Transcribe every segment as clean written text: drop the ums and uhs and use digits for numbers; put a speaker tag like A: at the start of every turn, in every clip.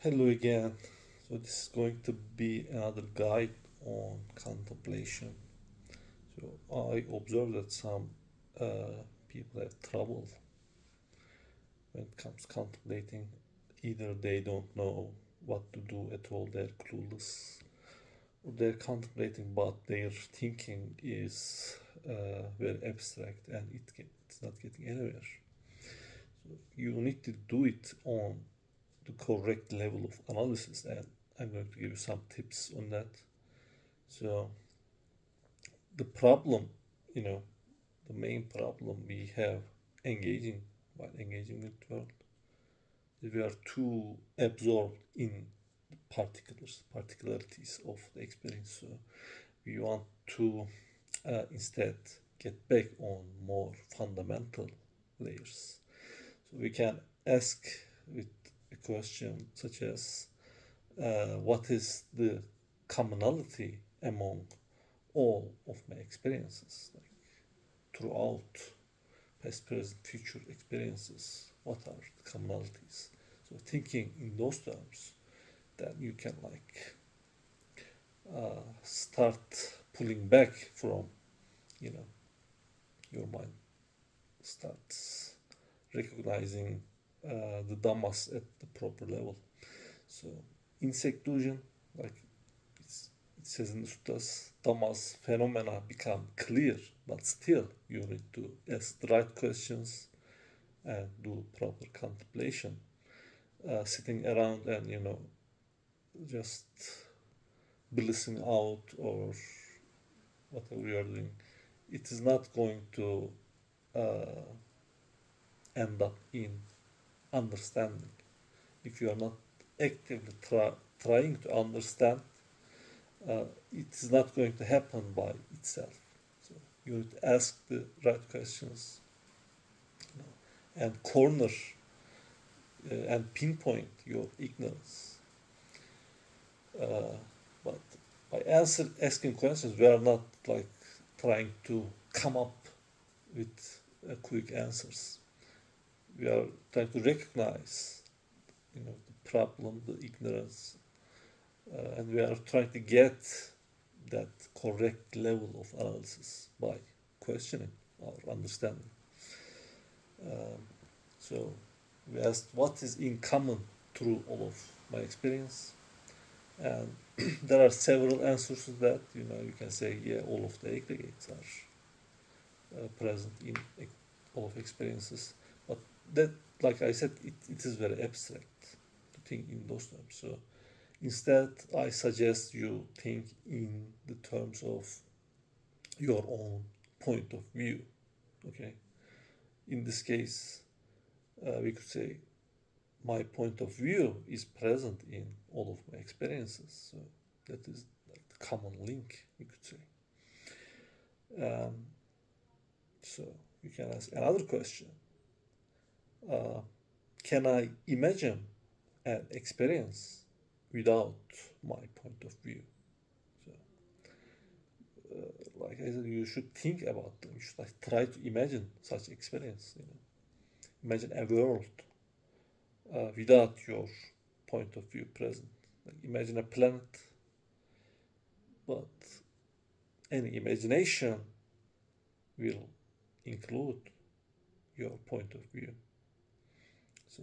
A: Hello again. So this is going to be another guide on contemplation. So I observe that some people have trouble when it comes contemplating. Either they don't know what to do at all, they're clueless, or they're contemplating but their thinking is very abstract and it's not getting anywhere. So you need to do it on the correct level of analysis, and I'm going to give you some tips on that. So the problem, you know, the main problem we have engaging while engaging with the world is we are too absorbed in particularities of the experience. So we want to instead get back on more fundamental layers. So we can ask with a question such as, what is the commonality among all of my experiences, like throughout past, present, future experiences? What are the commonalities? So thinking in those terms, then you can start pulling back from, you know, your mind starts recognizing the dhammas at the proper level. So in seclusion, like it says in the suttas, dhammas phenomena become clear, but still you need to ask the right questions and do proper contemplation. Sitting around and just blissing out or whatever you are doing, it is not going to uh, end up in understanding. If you are not actively trying to understand, it is not going to happen by itself. So you need to ask the right questions, and corner and pinpoint your ignorance. But by asking questions, we are not like trying to come up with quick answers. We are trying to recognize, the problem, the ignorance, and we are trying to get that correct level of analysis by questioning our understanding. So we asked what is in common through all of my experience, and there are several answers to that. You can say, yeah, all of the aggregates are present in all of experiences, but that, like I said, it is very abstract to think in those terms. So instead, I suggest you think in the terms of your own point of view. Okay, in this case, we could say my point of view is present in all of my experiences. So that is like the common link, you could say. So you can ask another question. Uh, can I imagine an experience without my point of view? So, like I said, you should think about them. You should like try to imagine such experience. Imagine a world without your point of view present. Like imagine a planet, but any imagination will include your point of view. So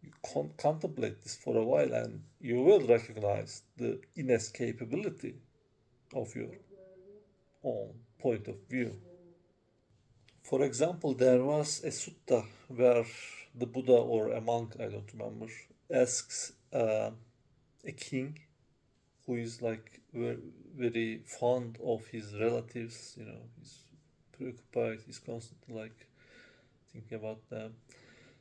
A: you contemplate this for a while, and you will recognize the inescapability of your own point of view. For example, there was a sutta where the Buddha or a monk, I don't remember, asks a king who is like very, very fond of his relatives, he's preoccupied, he's constantly like thinking about them.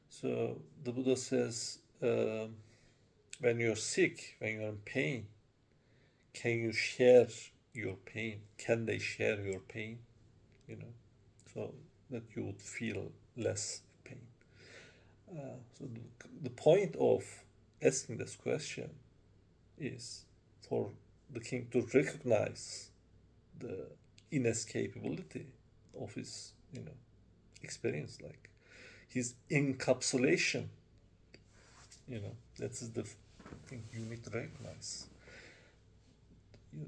A: So the Buddha says, when you're sick, when you're in pain, can you share your pain? Can they share your pain? So that you would feel less pain. So the point of asking this question is for the king to recognize the inescapability of his, experience, like his encapsulation, That is the thing you need to recognize.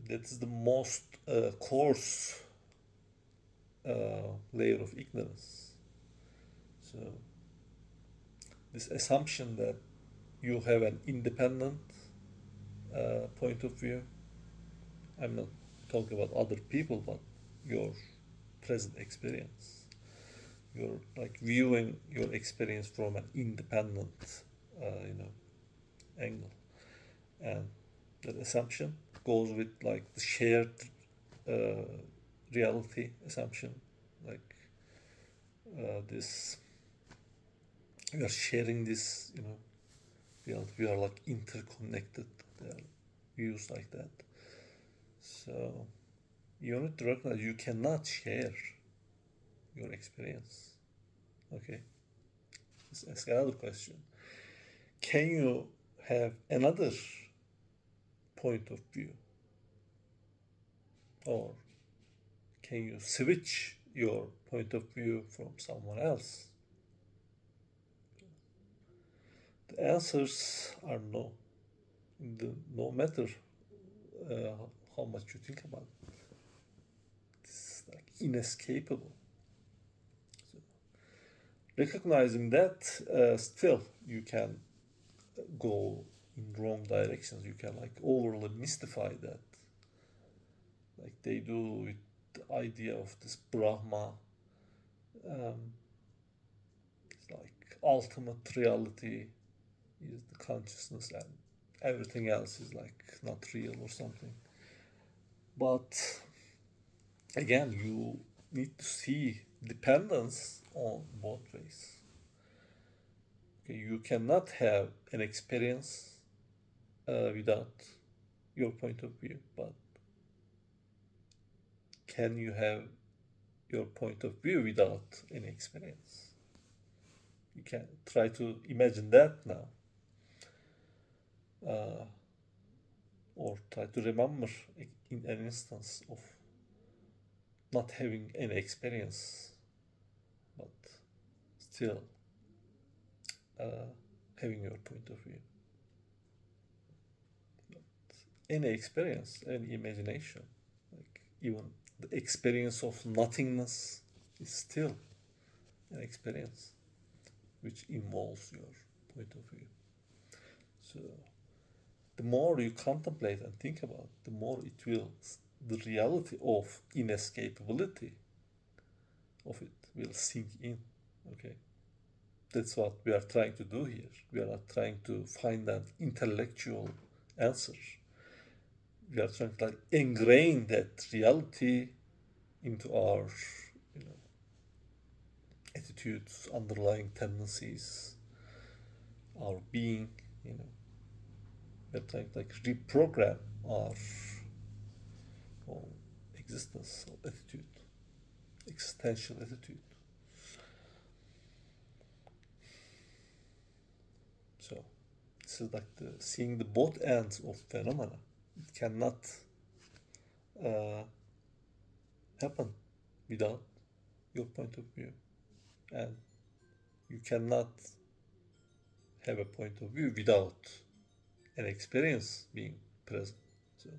A: That is the most coarse layer of ignorance. So this assumption that you have an independent point of view. I'm not talking about other people, but your present experience. You're like viewing your experience from an independent, angle, and that assumption goes with like the shared uh, reality assumption, like this. We are sharing this, reality. We are like interconnected. There are views like that. So you need to recognize you cannot share your experience. Okay. Let's ask another question. Can you have another point of view? Or can you switch your point of view from someone else? The answers are no. No matter uh, how much you think about it, it's like inescapable. So recognizing that, still you can go in wrong directions. You can like overly mystify that, like they do with the idea of this Brahma. It's like ultimate reality is the consciousness, and everything else is like not real or something. But again, you need to see dependence on both ways. Okay, you cannot have an experience without your point of view, but can you have your point of view without any experience? You can try to imagine that now, or try to remember in an instance of not having any experience, but still having your point of view. Any experience, any imagination, like even the experience of nothingness is still an experience which involves your point of view. So the more you contemplate and think about, the more it will, the reality of inescapability of it will sink in. Okay, that's what we are trying to do here. We are not trying to find an intellectual answer. We are trying to like ingrain that reality into our, you know, attitudes, underlying tendencies, our being. You know, we're trying to like reprogram our whole existence, or attitude, existential attitude. So this is like the seeing the both ends of phenomena. It cannot uh, happen without your point of view, and you cannot have a point of view without an experience being present. So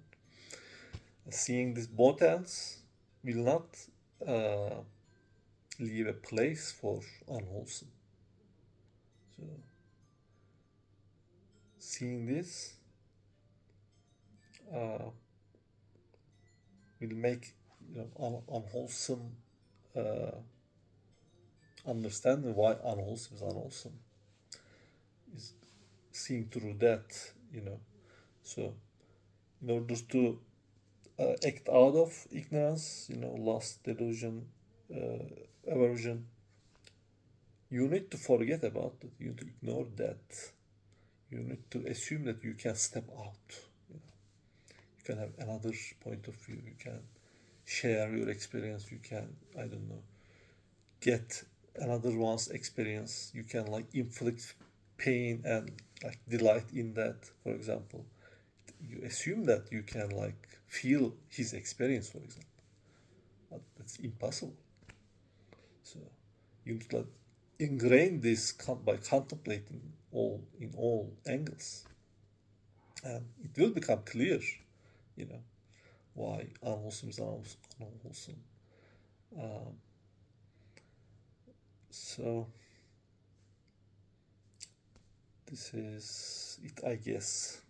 A: seeing these both ends will not uh, leave a place for unwholesome. So seeing this uh, will make, unwholesome uh, understanding why unwholesome is unwholesome is seeing through that. So in order to act out of ignorance, lust, delusion, aversion, you need to forget about it. You need to ignore that. You need to assume that you can step out. You can have another point of view. You can share your experience. You can, I don't know, get another one's experience. You can like inflict pain and like delight in that, for example. You assume that you can like feel his experience, for example. But that's impossible. So you need to like ingrain this by contemplating all angles, and it will become clear, you know, why unwholesome is unwholesome. Um, so this is it, I guess.